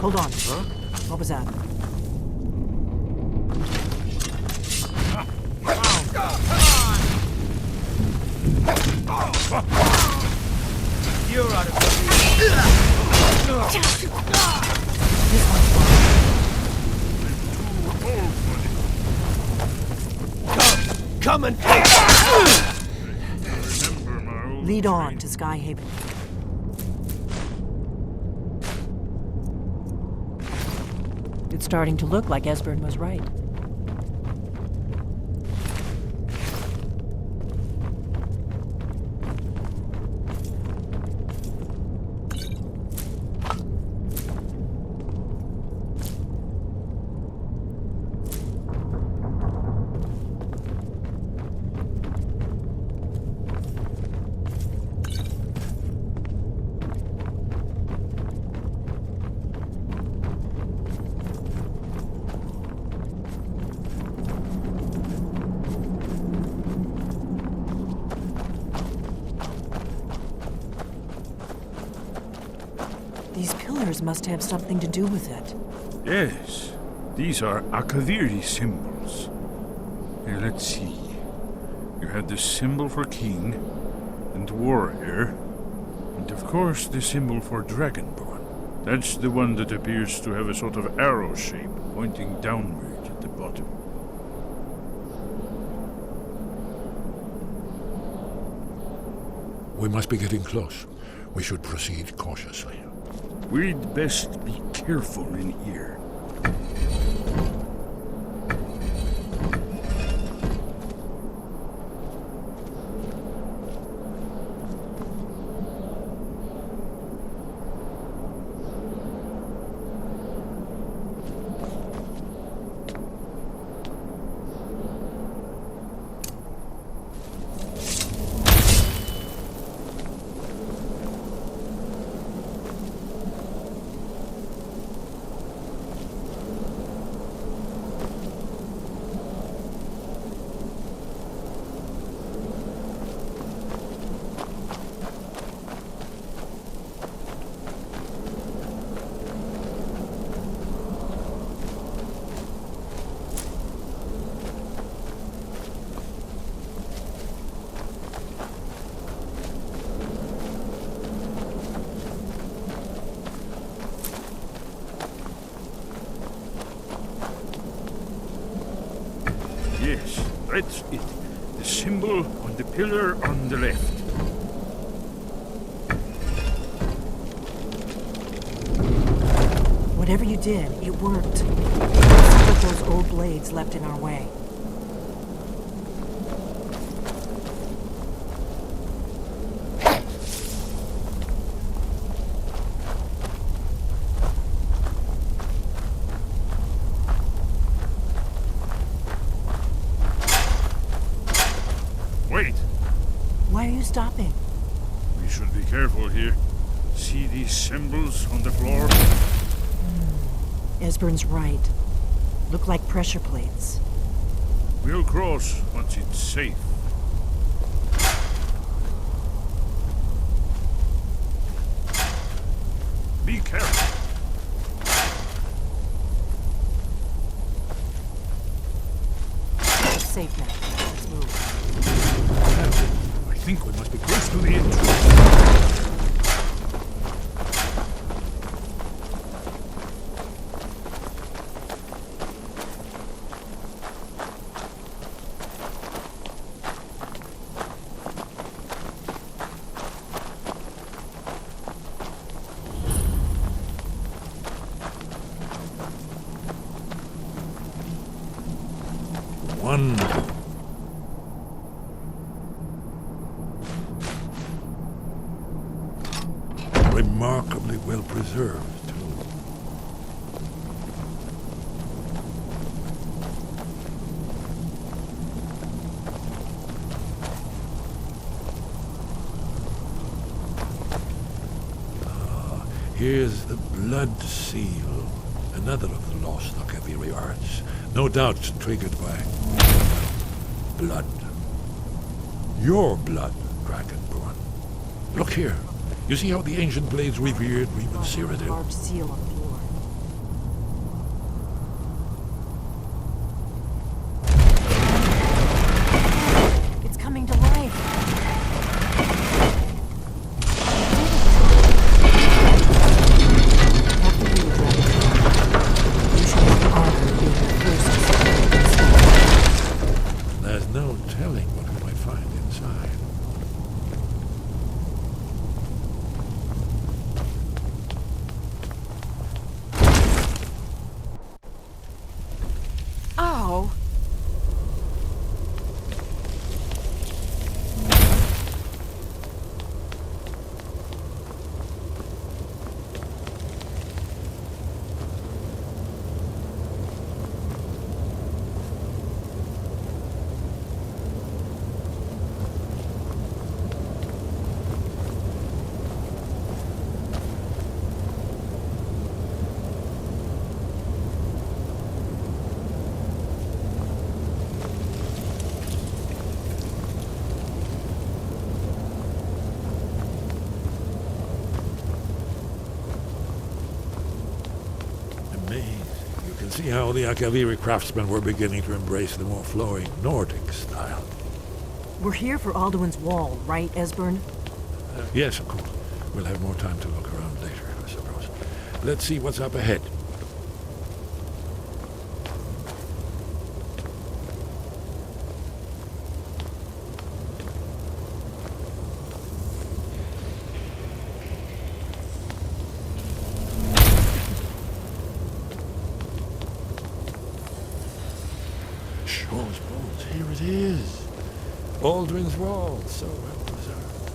Hold on. Huh? What was that? You're out of the This one's fine. Come and take it! Remember my old Lead on training. to Skyhaven. It's starting to look like Esbern was right. These pillars must have something to do with it. Yes, these are Akaviri symbols. Here, let's see. You have the symbol for king and warrior, and of course the symbol for dragonborn. That's the one that appears to have a sort of arrow shape pointing downward at the bottom. We must be getting close. We should proceed cautiously. We'd best be careful in here. Yes, that's it. The symbol on the pillar on the left. Whatever you did, it worked. Let's put those old blades left in our way. Wait! Why are you stopping? We should be careful here. See these symbols on the floor? Esbern's right. Look like pressure plates. We'll cross once it's safe. Be careful. It's safe now. Let's move. I think we must be close to the entrance. Wonderful. Remarkably well preserved, too. Here's the blood seal, another of the lost Akaviri arts, no doubt triggered by blood. Your blood, Dragonborn. Look here. You see how the ancient blades revered Reman Cyrodiil? Large seal on the floor. see how the Akaviri craftsmen were beginning to embrace the more flowing Nordic style. We're here for Alduin's wall, right, Esbern? Yes, of course. We'll have more time to look around later, I suppose. Let's see what's up ahead. Shaw's bones, here it is. Alduin's wall, so well preserved.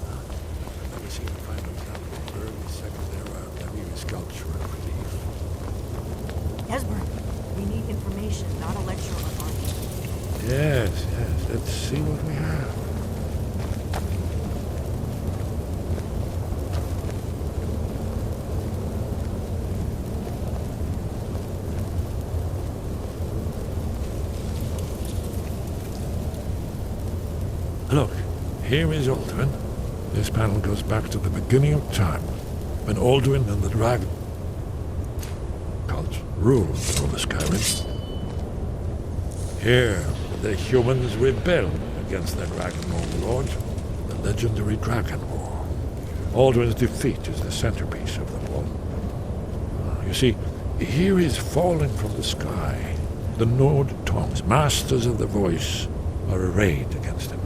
Let me see if I find an example of early Second Era Akaviri sculpture and relief. Esbern, we need information, not a lecture on art. Yes, let's see what we have. Look, here is Alduin. This panel goes back to the beginning of time, when Alduin and the dragon cult ruled over Skyrim. Here, the humans rebelled against their dragon overlord, the legendary Dragon War. Alduin's defeat is the centerpiece of the wall. You see, here is falling from the sky. The Nord tongues, masters of the voice, are arrayed against him.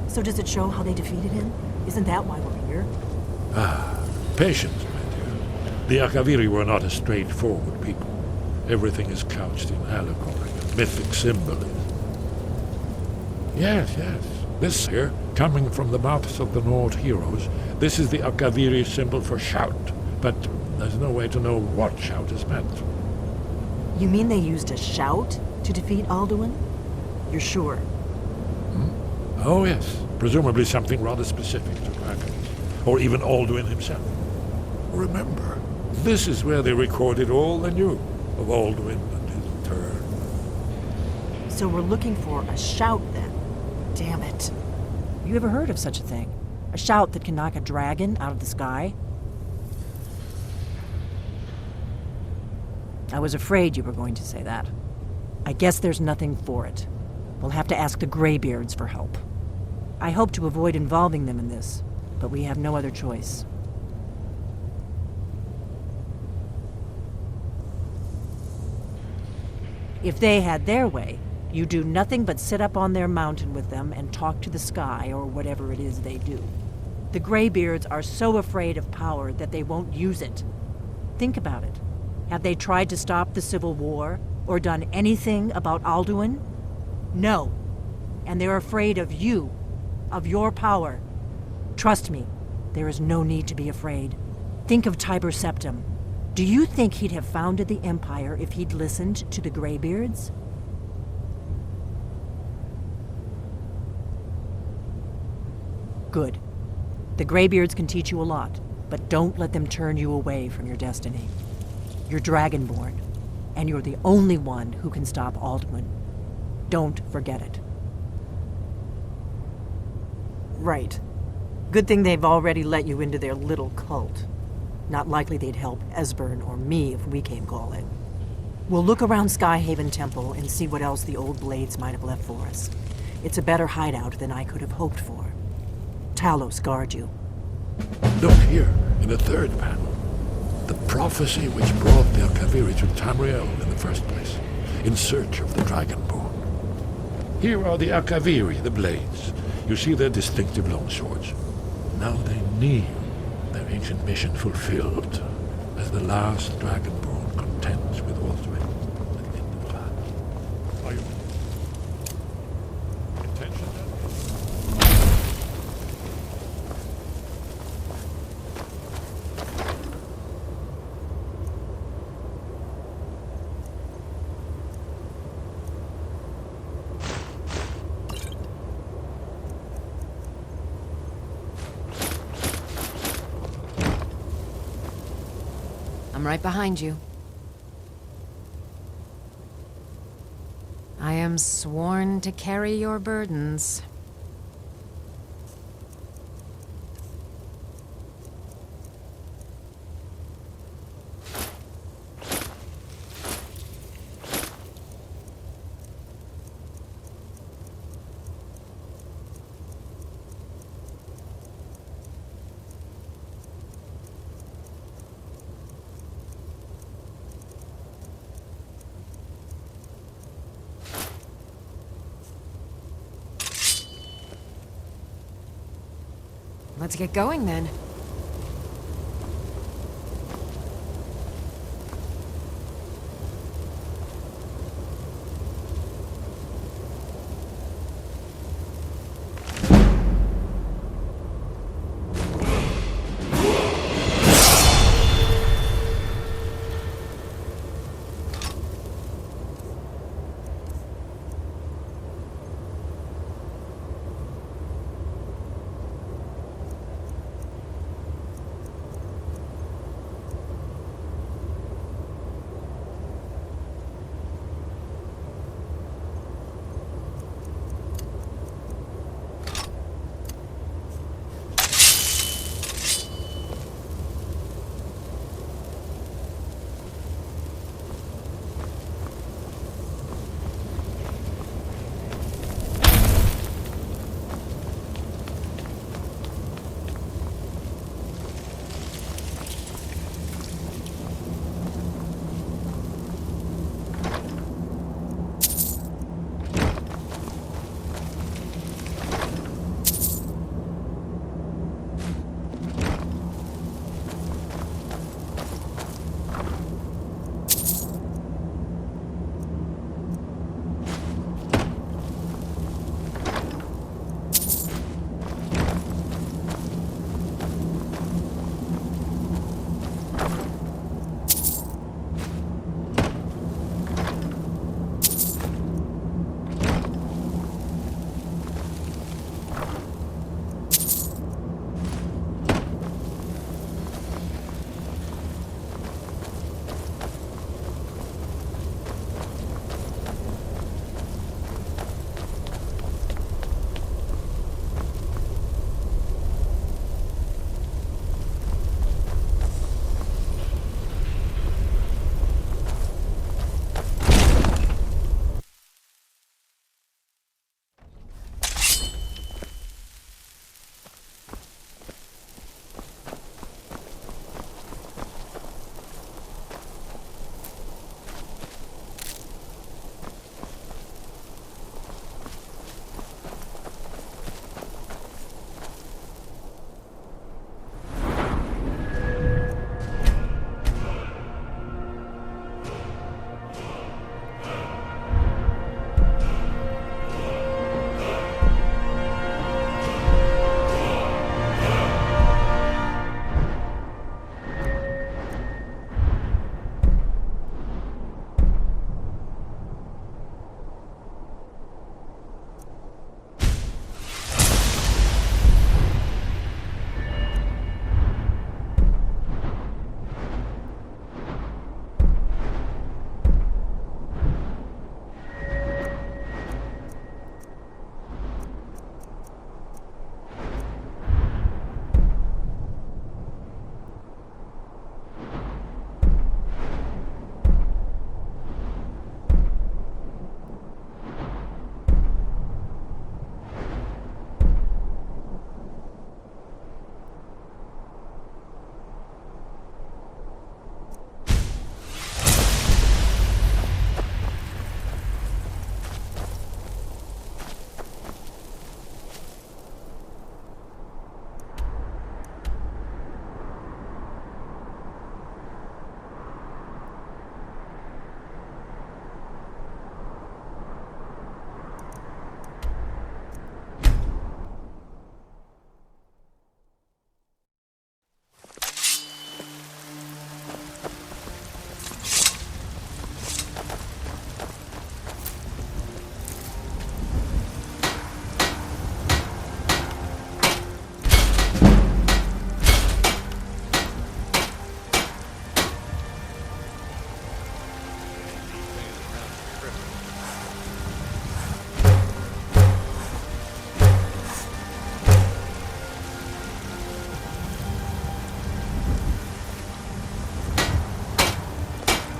So does it show how they defeated him? Isn't that why we're here? Patience, my dear. The Akaviri were not a straightforward people. Everything is couched in allegory and mythic symbolism. Yes. This here, coming from the mouths of the Nord heroes, this is the Akaviri symbol for shout. But there's no way to know what shout is meant. You mean they used a shout to defeat Alduin? You're sure? Oh yes, presumably something rather specific to dragons, or even Alduin himself. Remember, this is where they recorded all they knew of Alduin and his return. So we're looking for a shout then. Damn it. You ever heard of such a thing? A shout that can knock a dragon out of the sky? I was afraid you were going to say that. I guess there's nothing for it. We'll have to ask the Greybeards for help. I hope to avoid involving them in this, but we have no other choice. If they had their way, you do nothing but sit up on their mountain with them and talk to the sky or whatever it is they do. The Greybeards are so afraid of power that they won't use it. Think about it. Have they tried to stop the Civil War or done anything about Alduin? No. And they're afraid of you, of your power. Trust me, there is no need to be afraid. Think of Tiber Septim. Do you think he'd have founded the Empire if he'd listened to the Greybeards? Good. The Greybeards can teach you a lot, but don't let them turn you away from your destiny. You're Dragonborn, and you're the only one who can stop Alduin. Don't forget it. Right. Good thing they've already let you into their little cult. Not likely they'd help Esbern or me if we came calling. We'll look around Skyhaven Temple and see what else the old blades might have left for us. It's a better hideout than I could have hoped for. Talos guard you. Look here, in the third panel. The prophecy which brought the Akaviri to Tamriel in the first place, in search of the Dragonborn. Here are the Akaviri, the blades. You see their distinctive longswords. Now they kneel, their ancient mission fulfilled, as the last Dragonborn contends with Alduin at the end of time. Are you... Attention, I'm right behind you. I am sworn to carry your burdens. Let's get going then.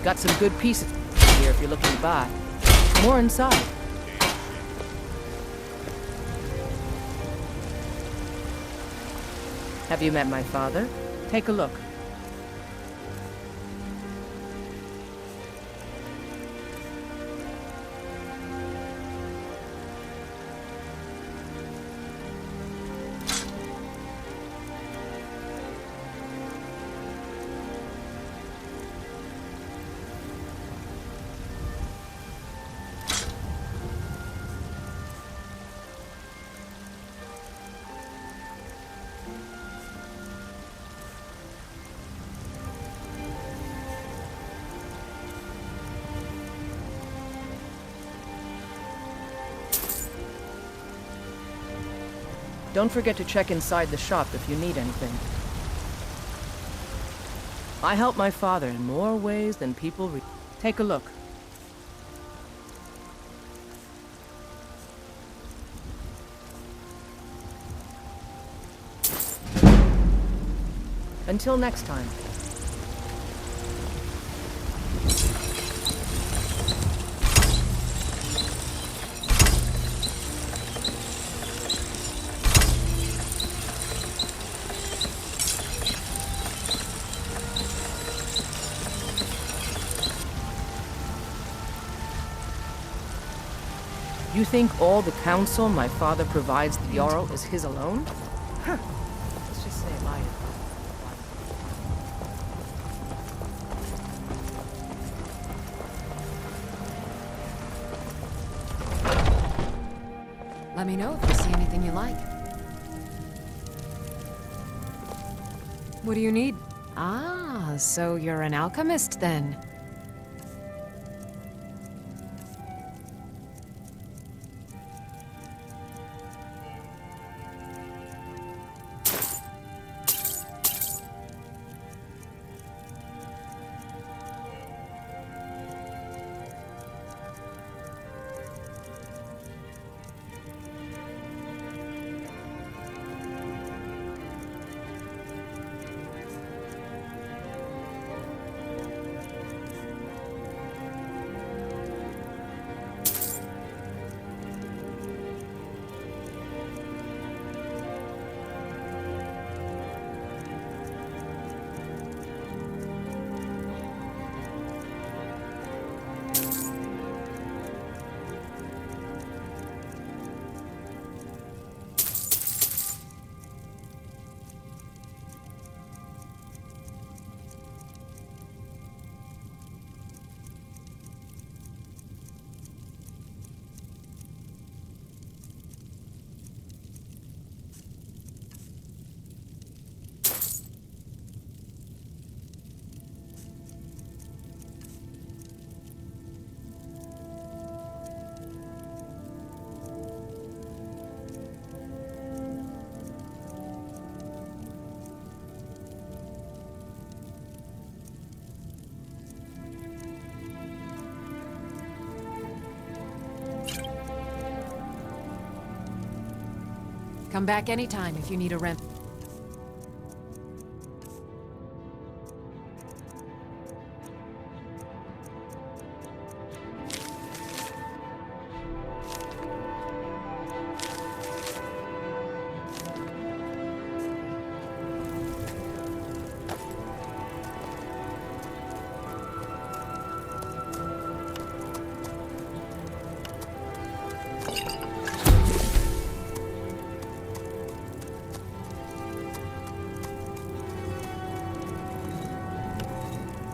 Got some good pieces here if you're looking to buy. More inside. Have you met my father? Take a look. Don't forget to check inside the shop if you need anything. I help my father in more ways than people Take a look. Until next time. You think all the counsel my father provides the Jarl is his alone? Huh. Let's just say liar. Let me know if you see anything you like. What do you need? Ah, so you're an alchemist then. Come back anytime if you need a rem-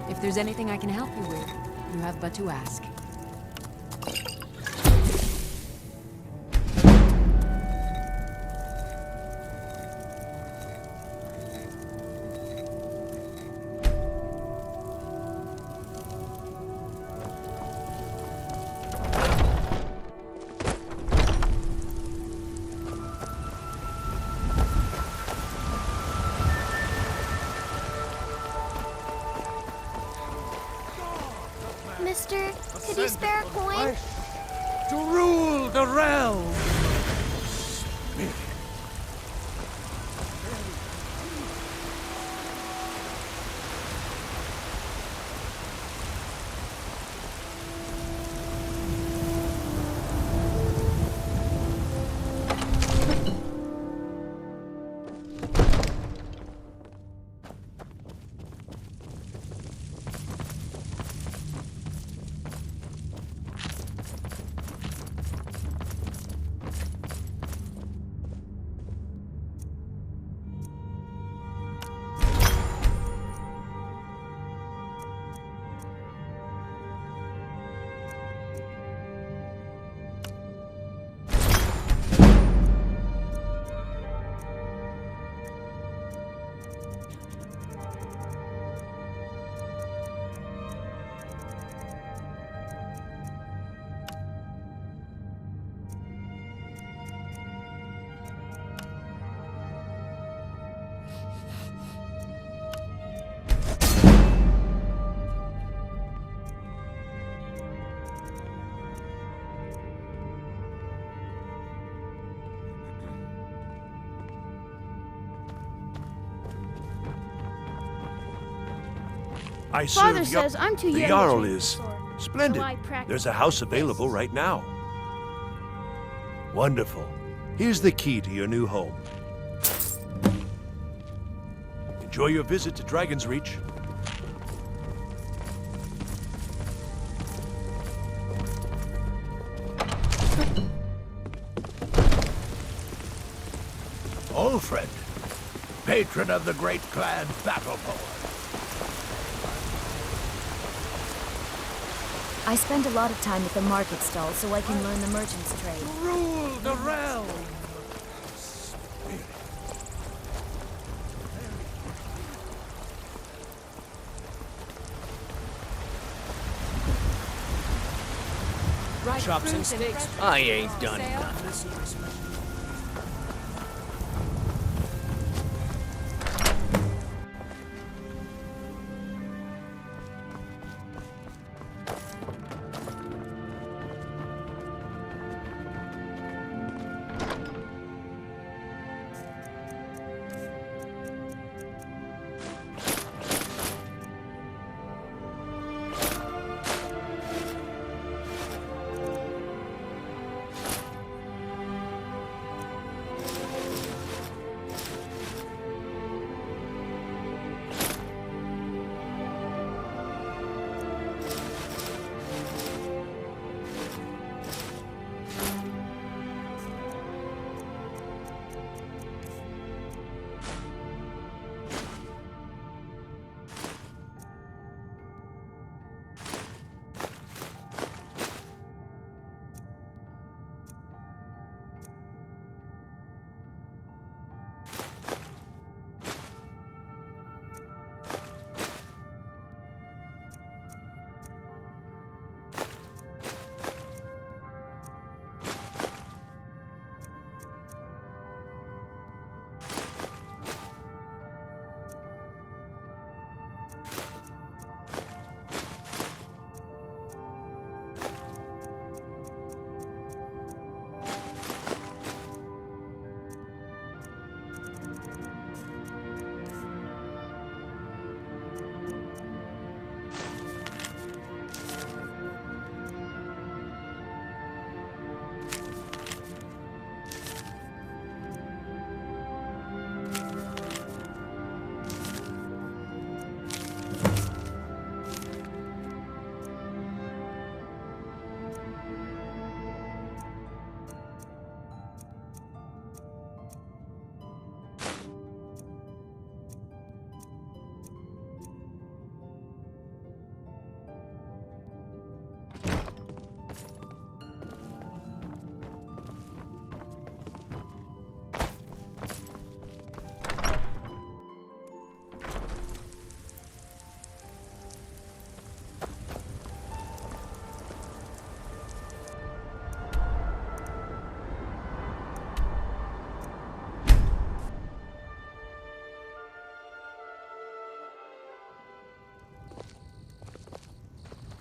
If there's anything I can help you with, you have but to ask. Mister, could you spare a coin? To rule the realm! I Father serve says I'm too The young Jarl to train is the sword, splendid. so I practice There's a house like available this. right now. Wonderful. Here's the key to your new home. Enjoy your visit to Dragon's Reach. Olfred, patron of the great clan Battleborn. I spend a lot of time at the market stall so I can learn the merchant's trade. Rule the realm! Chops and steaks. I ain't done nothing.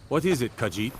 What is it, Khajiit?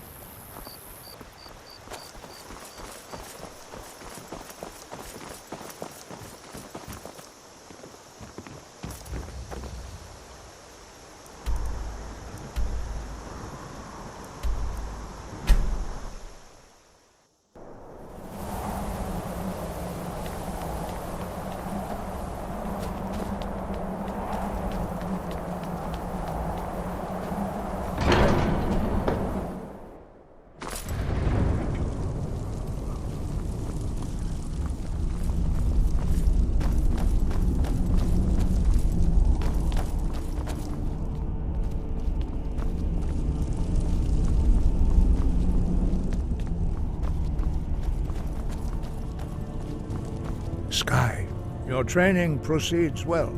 Sky, your training proceeds well,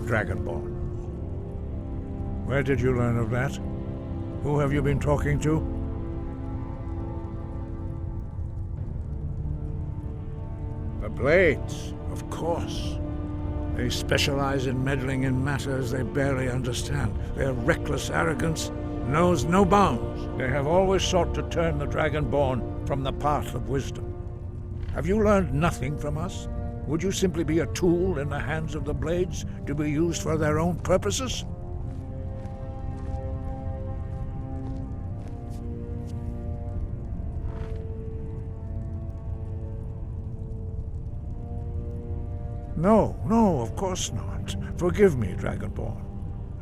Dragonborn. Where did you learn of that? Who have you been talking to? The Blades, of course. They specialize in meddling in matters they barely understand. Their reckless arrogance knows no bounds. They have always sought to turn the Dragonborn from the path of wisdom. Have you learned nothing from us? Would you simply be a tool in the hands of the Blades to be used for their own purposes? No, no, of course not. Forgive me, Dragonborn.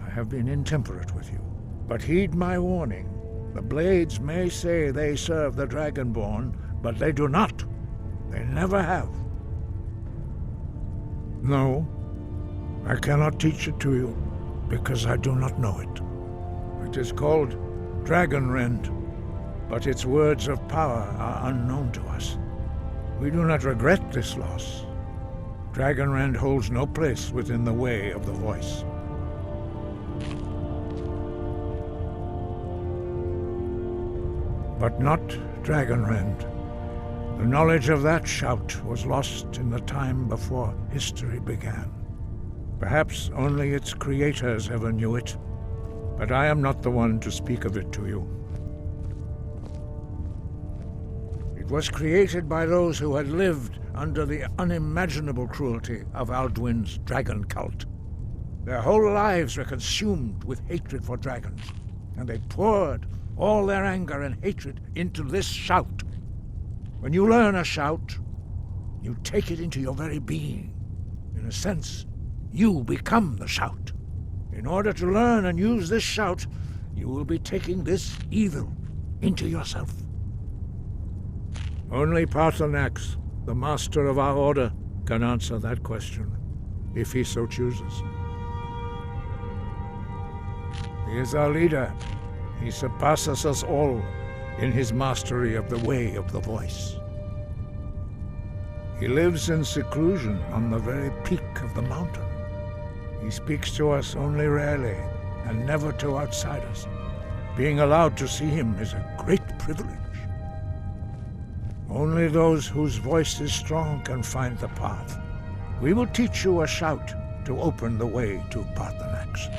I have been intemperate with you. But heed my warning. The Blades may say they serve the Dragonborn, but they do not. They never have. No, I cannot teach it to you, because I do not know it. It is called Dragonrend, but its words of power are unknown to us. We do not regret this loss. Dragonrend holds no place within the way of the voice. But not Dragonrend. The knowledge of that shout was lost in the time before history began. Perhaps only its creators ever knew it, but I am not the one to speak of it to you. It was created by those who had lived under the unimaginable cruelty of Alduin's dragon cult. Their whole lives were consumed with hatred for dragons, and they poured all their anger and hatred into this shout. When you learn a shout, you take it into your very being. In a sense, you become the shout. In order to learn and use this shout, you will be taking this evil into yourself. Only Paarthurnax, the master of our order, can answer that question, if he so chooses. He is our leader. He surpasses us all in his mastery of the way of the voice. He lives in seclusion on the very peak of the mountain. He speaks to us only rarely, and never to outsiders. Being allowed to see him is a great privilege. Only those whose voice is strong can find the path. We will teach you a shout to open the way to Paarthurnax.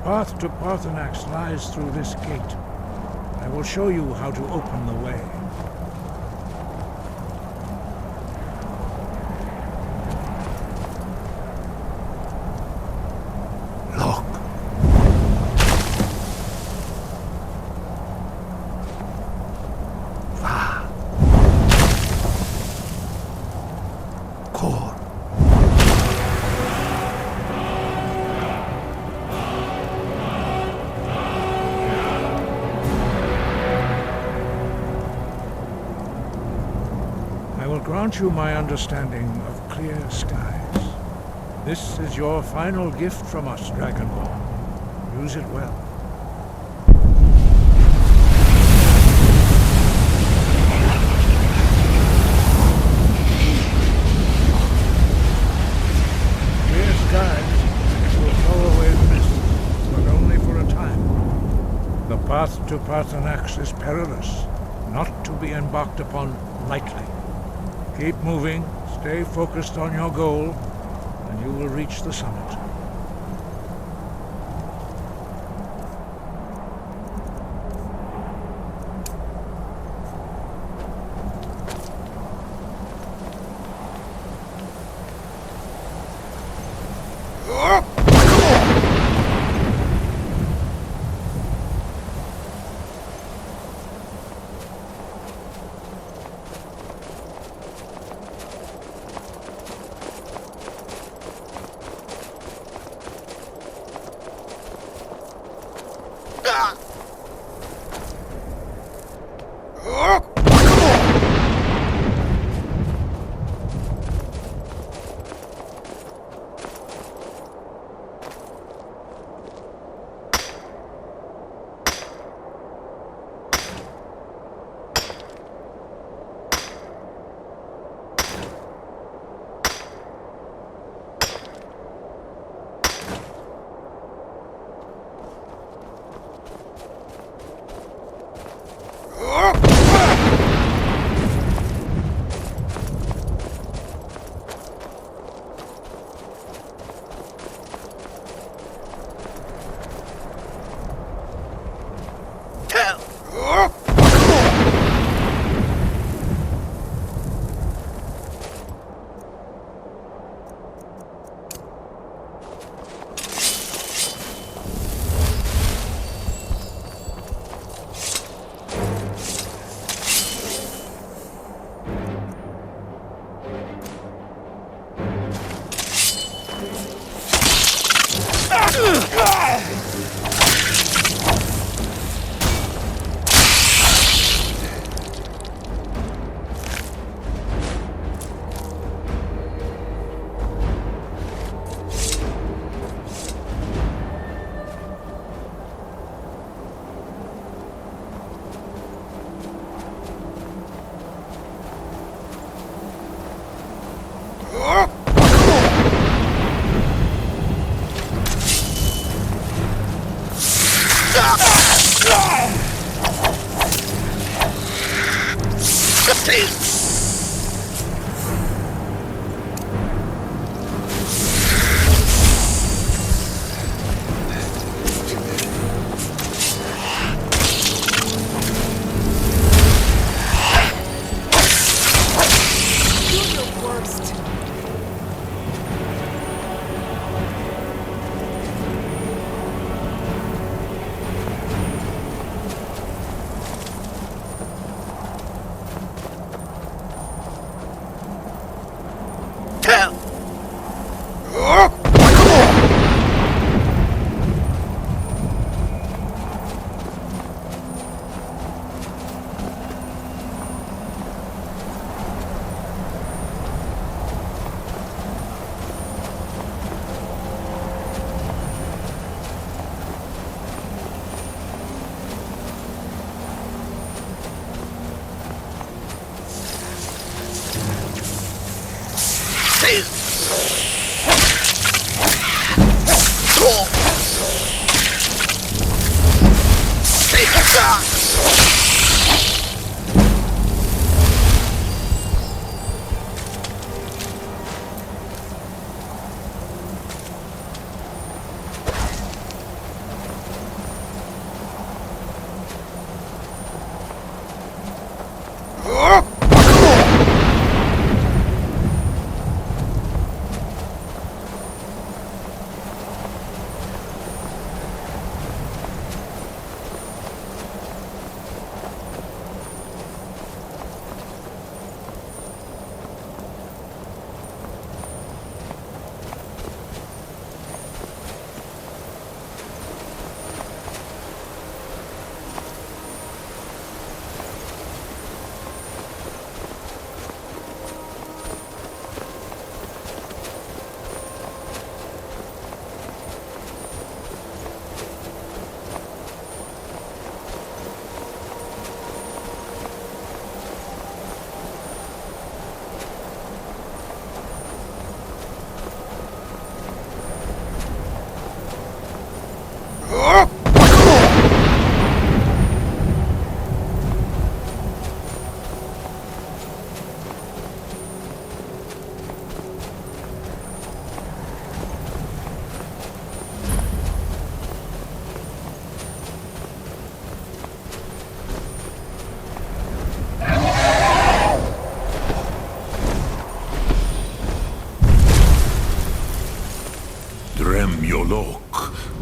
The path to Paarthurnax lies through this gate. I will show you how to open the way. Look. Va. Kor. I will grant you my understanding of clear skies. This is your final gift from us, Dragonborn. Use it well. Clear skies will blow away the mist, but only for a time. The path to Paarthurnax is perilous, not to be embarked upon lightly. Keep moving, stay focused on your goal, and you will reach the summit.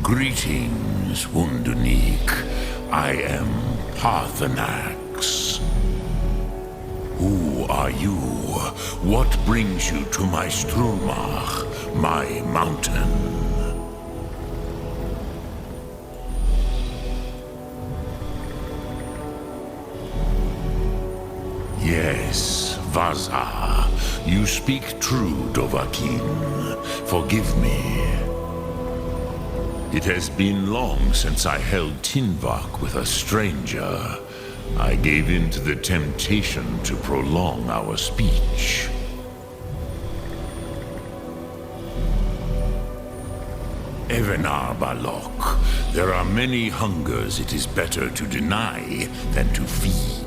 Greetings, Wunderneek. I am Parthenax. Who are you? What brings you to my Strumach, my mountain? Yes, Vaza. You speak true, Dovahkiin. Forgive me. It has been long since I held Tinvak with a stranger. I gave in to the temptation to prolong our speech. Evenar Balok, there are many hungers it is better to deny than to feed.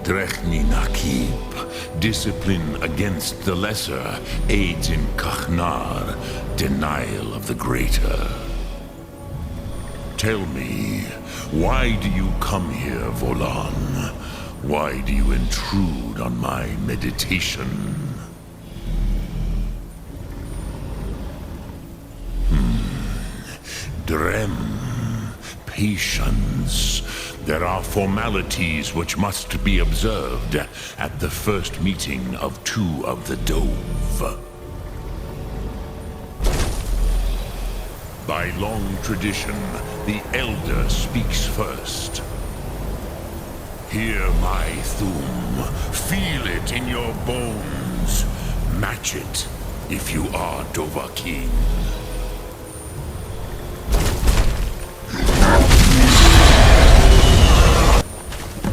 Drechni Nakib, discipline against the lesser, aids in Kachnar, denial of the greater. Tell me, why do you come here, Volan? Why do you intrude on my meditation? Drem, patience. There are formalities which must be observed at the first meeting of two of the Dove. By long tradition, the Elder speaks first. Hear my Thum. Feel it in your bones. Match it if you are Dovahkiin.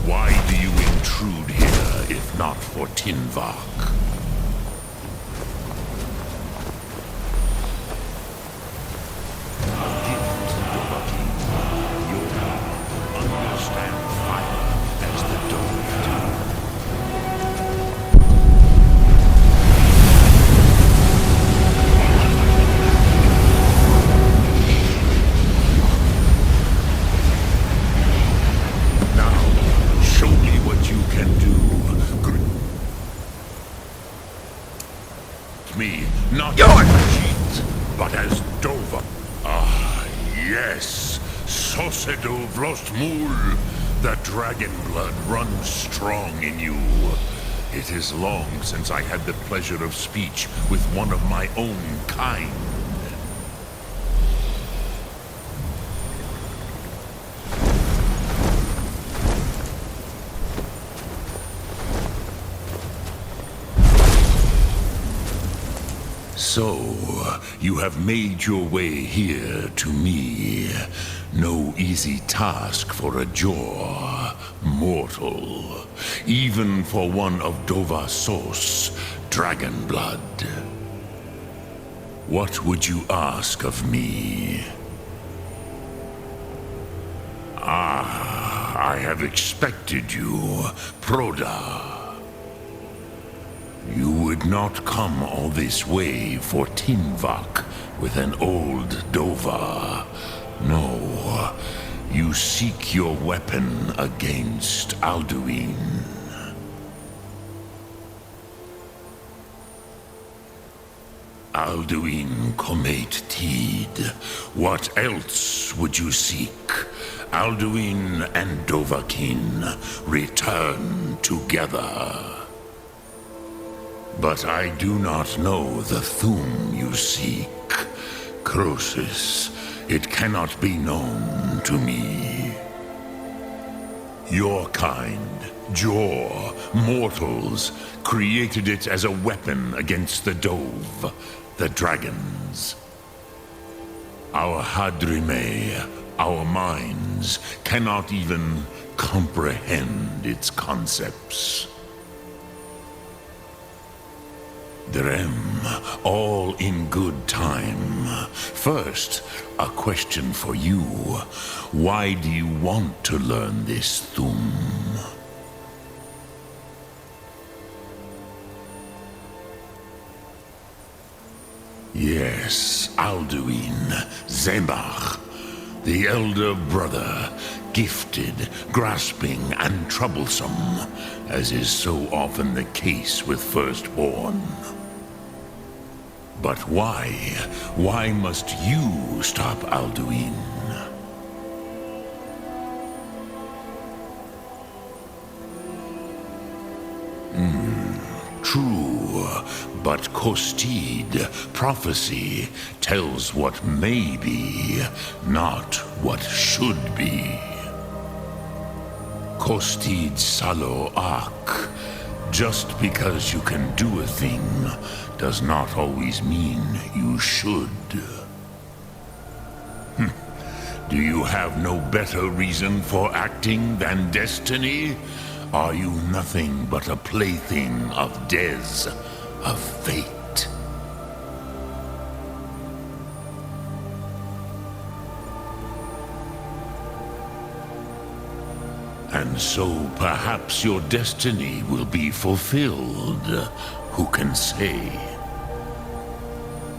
Why do you intrude here if not for Tinvak? Understand fire as the Dove do. me, not as Khajiit, but as Dova. Ah, yes, Sosedo Vlostmul. The dragon blood runs strong in you. It is long since I had the pleasure of speech with one of my own kind. So, you have made your way here to me. No easy task for a Jor, mortal. Even for one of Dovasos, dragon blood. What would you ask of me? Ah, I have expected you, Proda. You would not come all this way for Tinvak with an old Dova. No, you seek your weapon against Alduin. Alduin Comate Tid. What else would you seek? Alduin and Dovahkiin return together. But I do not know the Thum you seek. Croesus, it cannot be known to me. Your kind, Jor, mortals, created it as a weapon against the Dove, the dragons. Our Hadrime, our minds, cannot even comprehend its concepts. Drem, all in good time. First, a question for you. Why do you want to learn this Thum? Yes, Alduin, Zemach, the elder brother, gifted, grasping, and troublesome, as is so often the case with firstborn. But why? Why must you stop Alduin? True, but Kostid, prophecy, tells what may be, not what should be. Kostid Salo Ak. Just because you can do a thing does not always mean you should. Do you have no better reason for acting than destiny? Are you nothing but a plaything of Dez, of fate? And so perhaps your destiny will be fulfilled. Who can say?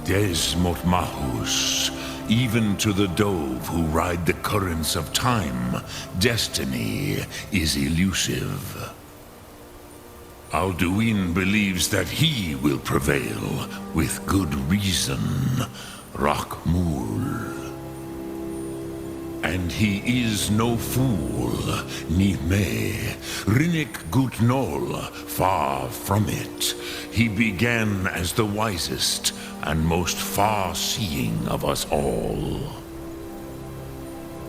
Des Motmahus, even to the Dove who ride the currents of time, destiny is elusive. Alduin believes that he will prevail, with good reason, Rakmul. And he is no fool, Nime, Rinnik Gutnol, far from it. He began as the wisest and most far-seeing of us all.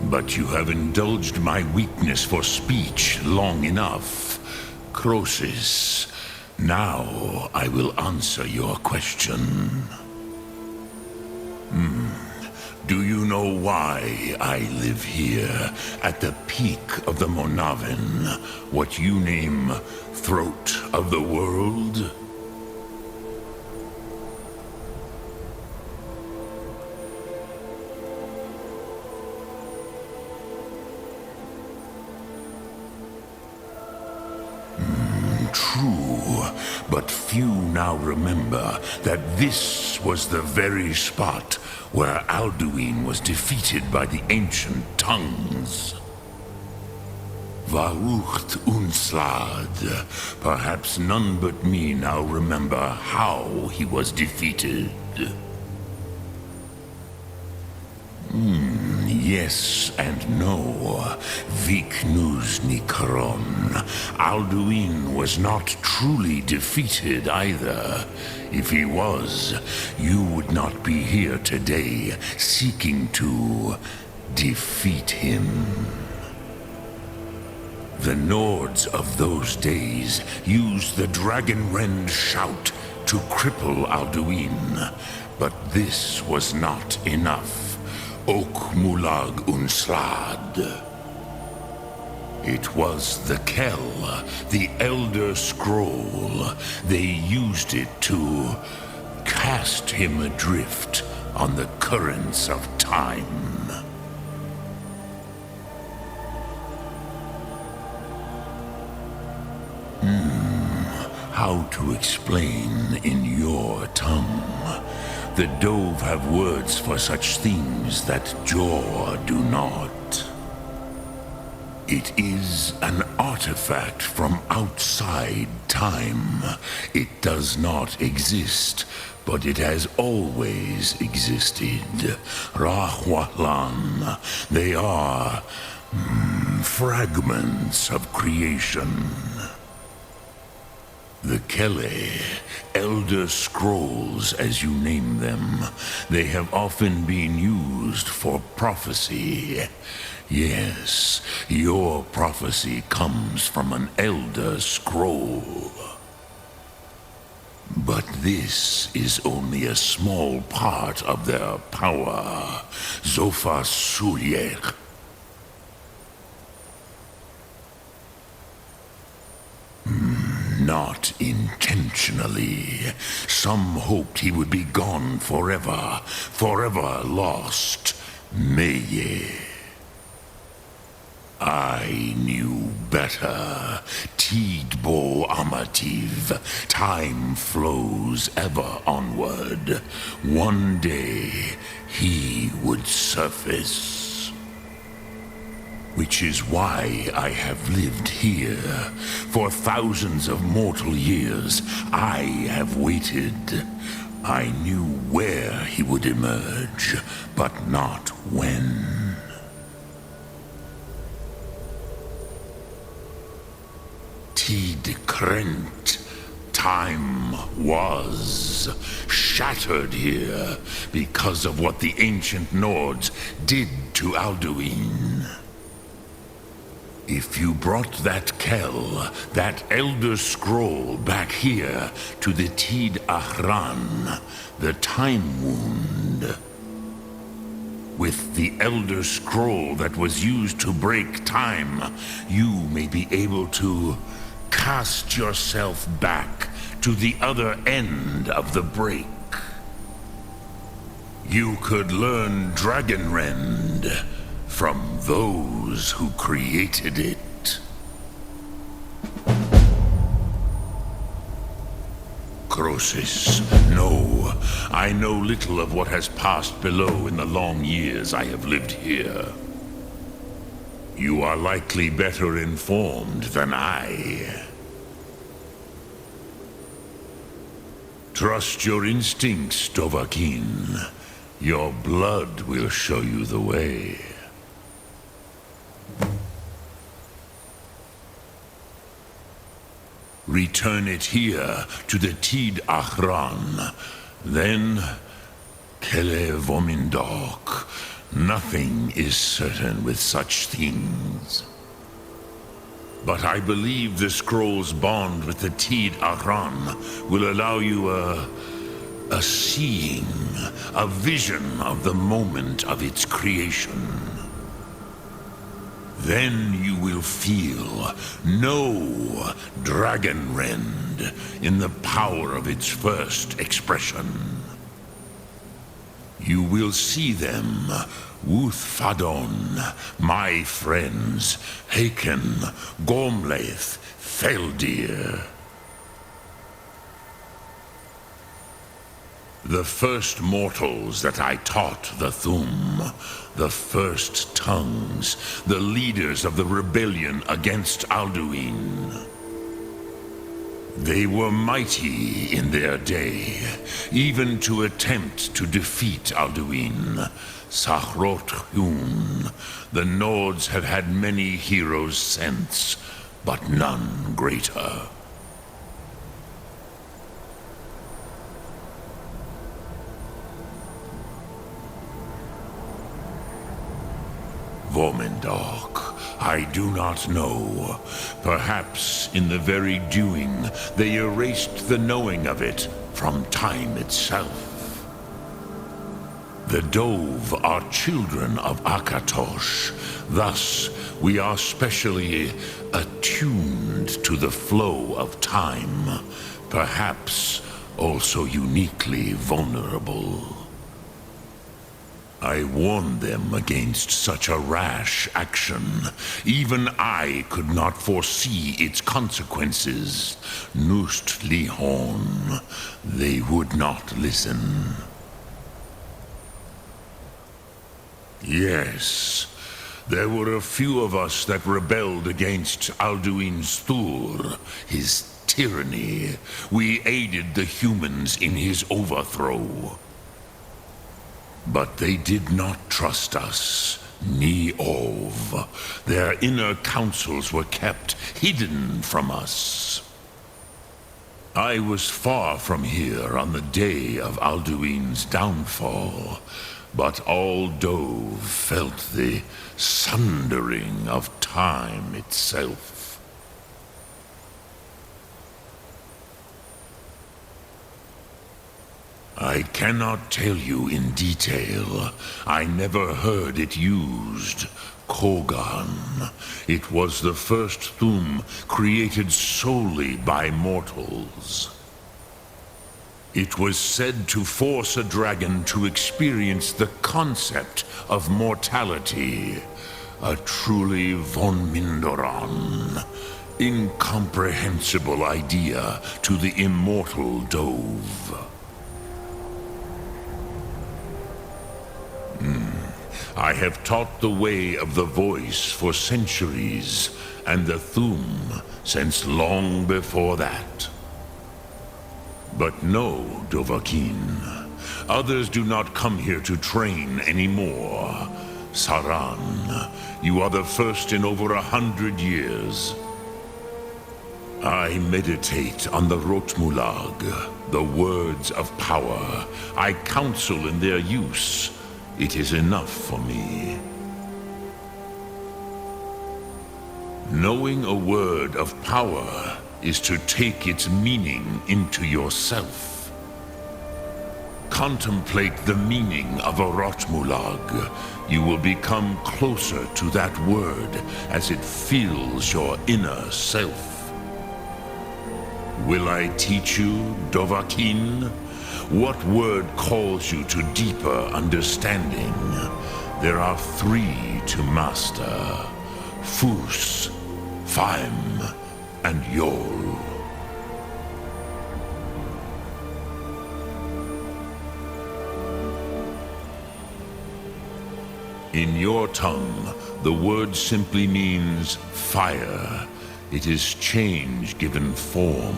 But you have indulged my weakness for speech long enough. Croesus, now I will answer your question. Do you know why I live here, at the peak of the Monavin, what you name Throat of the World? True, but few now remember that this was the very spot where Alduin was defeated by the ancient tongues. Varucht Unslad. Perhaps none but me now remember how he was defeated. Yes and no. Viknus Nikron. Alduin was not truly defeated either. If he was, you would not be here today seeking to defeat him. The Nords of those days used the Dragonrend shout to cripple Alduin, but this was not enough. Ok Mulag Unslad. It was the Kell, the Elder Scroll. They used it to cast him adrift on the currents of time. How to explain in your tongue? The Dove have words for such things that Jor do not. It is an artifact from outside time. It does not exist, but it has always existed. Rahwalan. They are fragments of creation. The Kele, Elder Scrolls as you name them, they have often been used for prophecy. Yes, your prophecy comes from an Elder Scroll. But this is only a small part of their power. Zofa Suryek. Not intentionally. Some hoped he would be gone forever, forever lost. Meye. I knew better. Tidbo Amativ. Time flows ever onward. One day, he would surface. Which is why I have lived here. For thousands of mortal years, I have waited. I knew where he would emerge, but not when. Tid Krent. Time was shattered here because of what the ancient Nords did to Alduin. If you brought that Kell, that Elder Scroll back here to the Tid Ahran, the Time Wound, with the Elder Scroll that was used to break time, you may be able to cast yourself back to the other end of the break. You could learn Dragonrend from those who created it. Croesus, no. I know little of what has passed below in the long years I have lived here. You are likely better informed than I. Trust your instincts, Dovahkiin. Your blood will show you the way. Return it here to the Tid Ahran. Then, Kele Vomindok. Nothing is certain with such things. But I believe the scroll's bond with the Tid Ahran will allow you a seeing, a vision of the moment of its creation. Then you will feel, know Dragonrend in the power of its first expression. You will see them, Wuthfadon, my friends, Haken, Gormlaith, Feldir. The first mortals that I taught the Thum, the first tongues, the leaders of the rebellion against Alduin. They were mighty in their day, even to attempt to defeat Alduin. Sahrot Hun. The Nords have had many heroes since, but none greater. Vormendok, I do not know. Perhaps in the very doing, they erased the knowing of it from time itself. The Dove are children of Akatosh. Thus, we are specially attuned to the flow of time. Perhaps also uniquely vulnerable. I warned them against such a rash action. Even I could not foresee its consequences. Nust Lihon, they would not listen. Yes, there were a few of us that rebelled against Alduin's Thur, his tyranny. We aided the humans in his overthrow. But they did not trust us, ni Ov. Their inner counsels were kept hidden from us. I was far from here on the day of Alduin's downfall, but all Dove felt the sundering of time itself. I cannot tell you in detail. I never heard it used. Kogan. It was the first Thum created solely by mortals. It was said to force a dragon to experience the concept of mortality. A truly von Mindoran. Incomprehensible idea to the immortal Dove. I have taught the way of the voice for centuries, and the Thum since long before that. But no, Dovahkiin. Others do not come here to train anymore. Saran, you are the first in over 100 years. I meditate on the Rotmulag, the words of power. I counsel in their use. It is enough for me. Knowing a word of power is to take its meaning into yourself. Contemplate the meaning of a Rotmulag. You will become closer to that word as it fills your inner self. Will I teach you, Dovahkiin? What word calls you to deeper understanding? There are 3 to master. Fus, Faim, and Yol. In your tongue, the word simply means fire. It is change given form,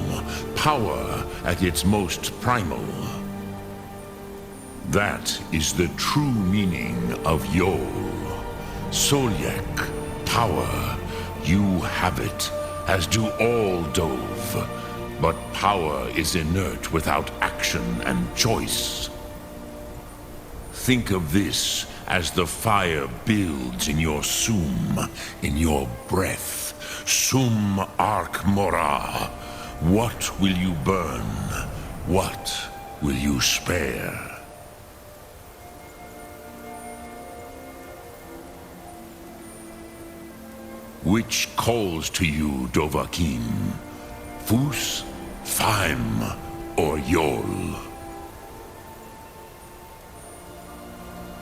power at its most primal. That is the true meaning of Yol. Solyek, power. You have it, as do all Dove. But power is inert without action and choice. Think of this as the fire builds in your Sum, in your breath. Sum Ark Mora. What will you burn? What will you spare? Which calls to you, Dovahkiin? Fus, Faim, or Yol?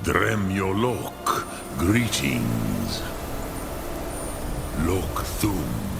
Drem Yolok, greetings. Lok Thum.